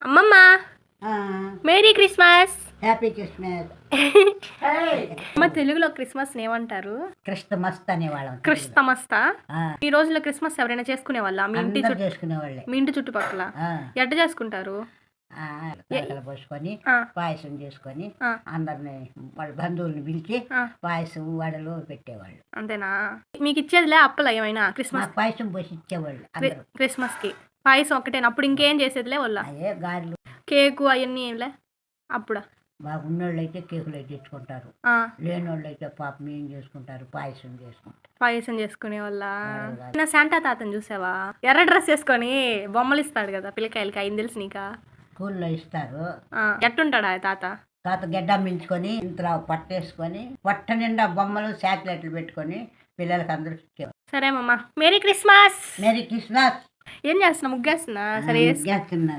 అమ్మమ్మ merry Christmas. Happy Christmas. అమ్మ తెలుగులో క్రిస్మస్ ఏమంటారు? క్రిస్టమస్ అనేవాళ్ళం. క్రిస్తమస్తా? ఈ రోజుల్లో క్రిస్మస్ ఎవరైనా చేసుకునే వాళ్ళ? మీ ఇంటి చేసుకునేవాళ్ళే. మీ ఇంటి చుట్టుపక్కల ఎట్ట చేసుకుంటారు? పోసుకొని పాయసం చేసుకొని అందరిని వాళ్ళ బంధువుల్ని పిలిచి పాయసం వడలు పెట్టేవాళ్ళు. అంతేనా? మీకు ఇచ్చేదిలే అప్పలా ఏమైనా? క్రిస్మస్ పాయసం పోసి ఇచ్చేవాళ్ళు. క్రిస్మస్ కి పాయసం ఒకటేనా? అప్పుడు ఇంకేం చేసేదిలే వాళ్ళ? గారెలు కేకు అవన్నీ ఏంలే అప్పుడా? బాగున్నోళ్ళు అయితే కేకులు అయితే తెచ్చుకుంటారు, లేని వాళ్ళు అయితే పాపం ఏం చేసుకుంటారు, పాయసం చేసుకునే వాళ్ళ. నా శాంటా తాతని చూసావా? ఎర్ర డ్రెస్ వేసుకొని బొమ్మలు ఇస్తాడు కదా పిల్లకాయలకి, అయింది తెలుసు నీకా? స్కూల్లో ఇస్తారు. ఎట్టుంటాడా తాత? తాత గెడ్డ మించుకొని ఇంతలో పట్టేసుకొని పొట్ట నిండా బొమ్మలు చాక్లెట్లు పెట్టుకొని పిల్లలకి అందరికి ఇచ్చేవారు. సరే అమ్మమ్మ, మేరీ క్రిస్మస్. Merry Christmas. ఏం చేస్తున్నా? ముగ్గేస్తున్నా. సరే చేస్తున్నా.